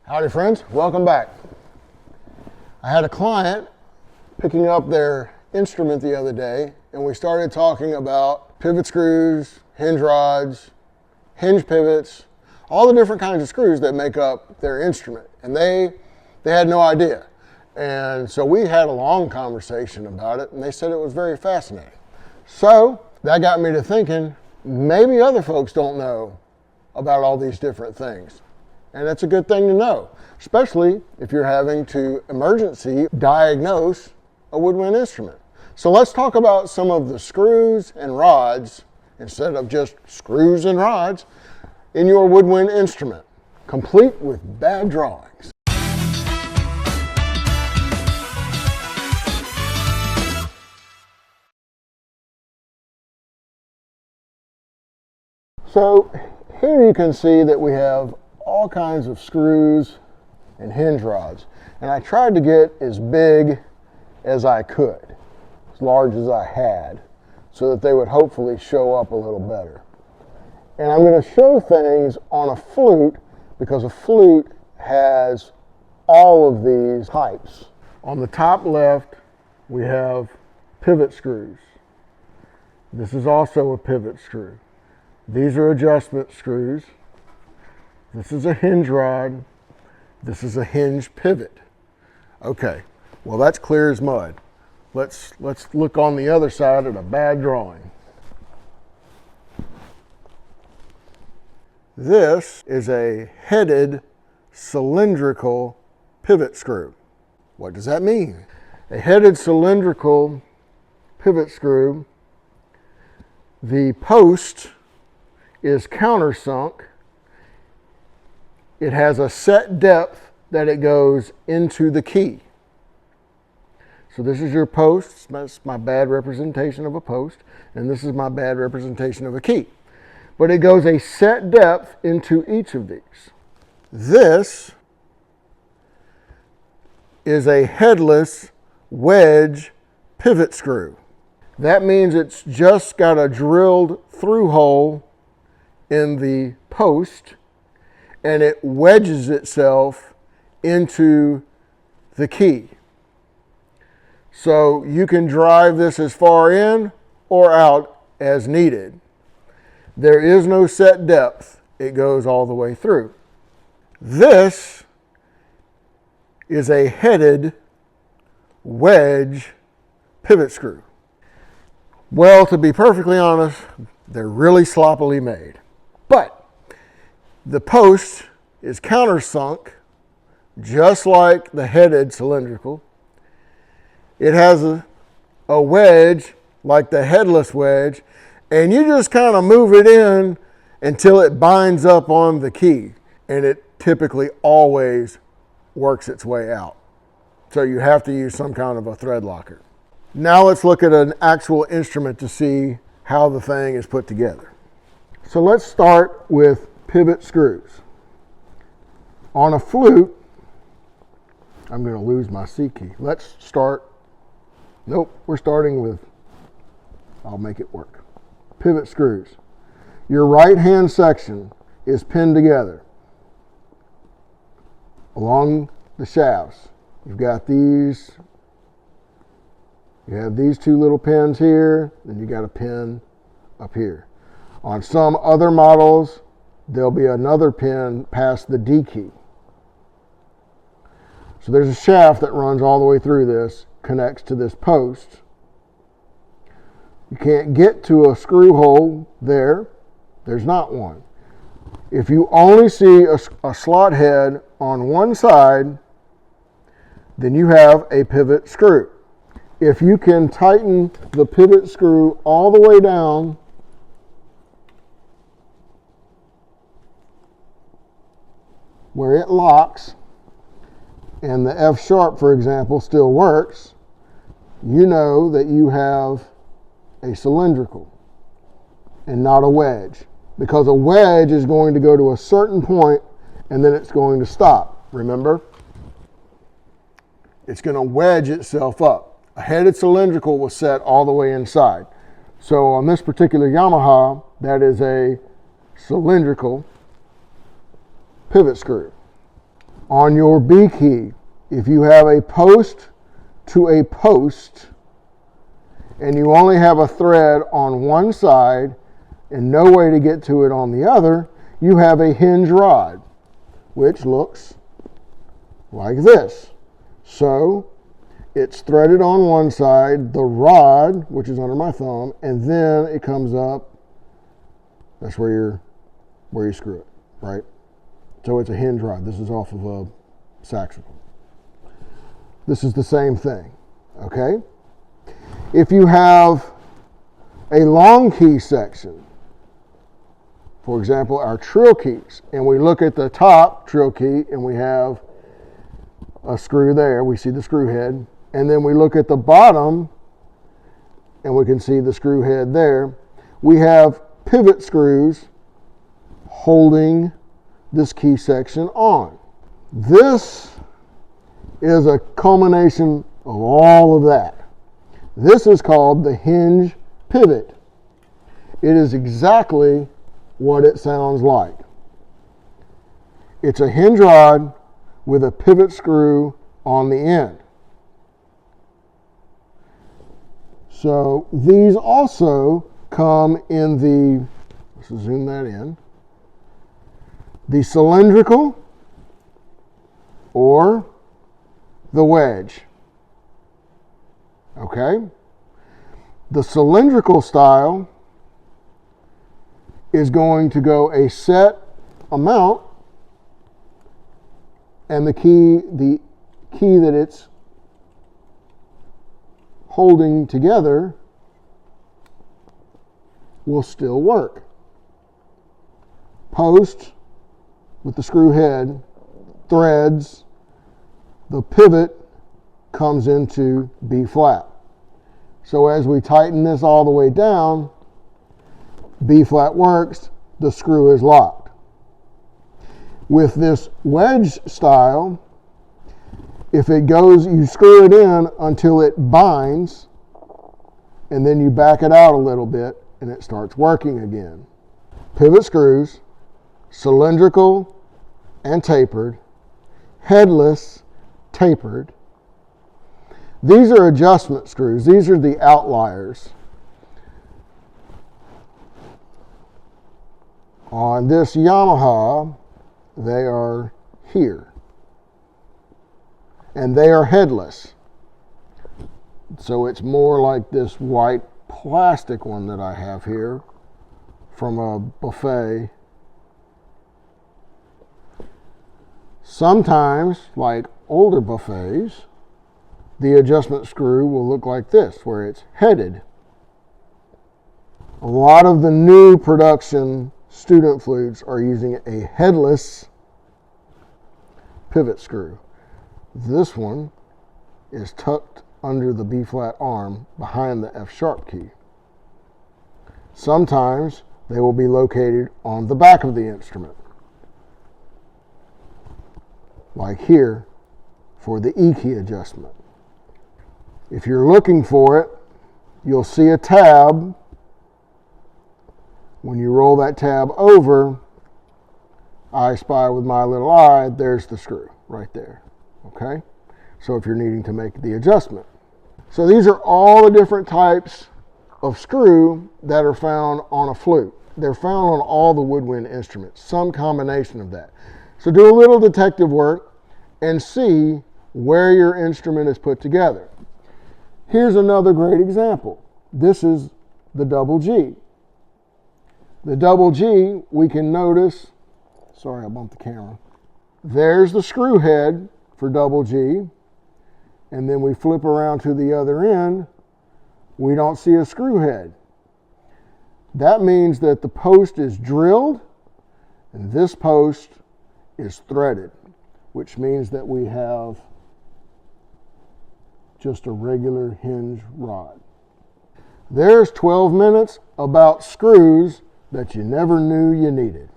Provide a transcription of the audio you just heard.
Howdy friends, welcome back. I had a client picking up their instrument the other day and we started talking about pivot screws, hinge rods, hinge pivots, all the different kinds of screws that make up their instrument. And they had no idea. And so we had a long conversation about it and they said it was very fascinating. So that got me to thinking, maybe other folks don't know about all these different things. And that's a good thing to know, especially if you're having to emergency diagnose a woodwind instrument. So let's talk about some of the screws and rods, instead of just screws and rods, in your woodwind instrument, complete with bad drawings. So here you can see that we have all kinds of screws and hinge rods. And I tried to get as big as I could, as large as I had, so that they would hopefully show up a little better. And I'm going to show things on a flute because a flute has all of these types. On the top left, we have pivot screws. This is also a pivot screw. These are adjustment screws. This is a hinge rod. This is a hinge pivot. Okay, well that's clear as mud. Let's look on the other side at a bad drawing. This is a headed cylindrical pivot screw. What does that mean? A headed cylindrical pivot screw, the post is countersunk. It has a set depth that it goes into the key. So this is your post. That's my bad representation of a post. And this is my bad representation of a key. But it goes a set depth into each of these. This is a headless wedge pivot screw. That means it's just got a drilled through hole in the post and it wedges itself into the key. So you can drive this as far in or out as needed. There is no set depth. It goes all the way through. This is a headed wedge pivot screw. Well, to be perfectly honest, they're really sloppily made. But the post is countersunk, just like the headed cylindrical. It has a wedge, like the headless wedge, and you just kind of move it in until it binds up on the key, and it typically always works its way out. So you have to use some kind of a thread locker. Now let's look at an actual instrument to see how the thing is put together. So let's start with pivot screws. On a flute, I'm going to lose my C key. Let's start, nope, we're starting with, I'll make it work. Pivot screws. Your right hand section is pinned together along the shafts. You've got these, you have these two little pins here, then you got a pin up here. On some other models, there'll be another pin past the D key. So there's a shaft that runs all the way through this, connects to this post. You can't get to a screw hole there. There's not one. If you only see a slot head on one side, then you have a pivot screw. If you can tighten the pivot screw all the way down, where it locks, and the F sharp, for example, still works, you know that you have a cylindrical and not a wedge. Because a wedge is going to go to a certain point and then it's going to stop. Remember? It's going to wedge itself up. A headed cylindrical was set all the way inside. So on this particular Yamaha, that is a cylindrical pivot screw. On your B key, if you have a post to a post and you only have a thread on one side and no way to get to it on the other, you have a hinge rod, which looks like this. So it's threaded on one side, the rod, which is under my thumb, and then it comes up. That's where you screw it, right? So it's a hinge rod. This is off of a saxophone. This is the same thing, okay? If you have a long key section, for example, our trill keys, and we look at the top trill key and we have a screw there, we see the screw head, and then we look at the bottom and we can see the screw head there. We have pivot screws holding this key section on. This is a culmination of all of that. This is called the hinge pivot. It is exactly what it sounds like. It's a hinge rod with a pivot screw on the end. So these also come in the, let's zoom that in, the cylindrical or the wedge. Okay? The cylindrical style is going to go a set amount, and the key that it's holding together will still work. Post with the screw head, threads, the pivot comes into B flat. So as we tighten this all the way down, B flat works, the screw is locked. With this wedge style, if it goes, you screw it in until it binds, and then you back it out a little bit, and it starts working again. Pivot screws, cylindrical and tapered, headless, tapered. These are adjustment screws. These are the outliers. On this Yamaha, they are here. And they are headless. So it's more like this white plastic one that I have here from a buffet. Sometimes, like older buffets, the adjustment screw will look like this, where it's headed. A lot of the new production student flutes are using a headless pivot screw. This one is tucked under the B flat arm behind the F sharp key. Sometimes they will be located on the back of the instrument, like here for the E key adjustment. If you're looking for it, you'll see a tab. When you roll that tab over, I spy with my little eye, there's the screw right there. Okay? So if you're needing to make the adjustment. So these are all the different types of screw that are found on a flute. They're found on all the woodwind instruments, some combination of that. So do a little detective work and see where your instrument is put together. Here's another great example. This is the double G. The double G, we can notice, sorry, I bumped the camera. There's the screw head for double G, and then we flip around to the other end, we don't see a screw head. That means that the post is drilled, and this post is threaded, which means that we have just a regular hinge rod. There's 12 minutes about screws that you never knew you needed.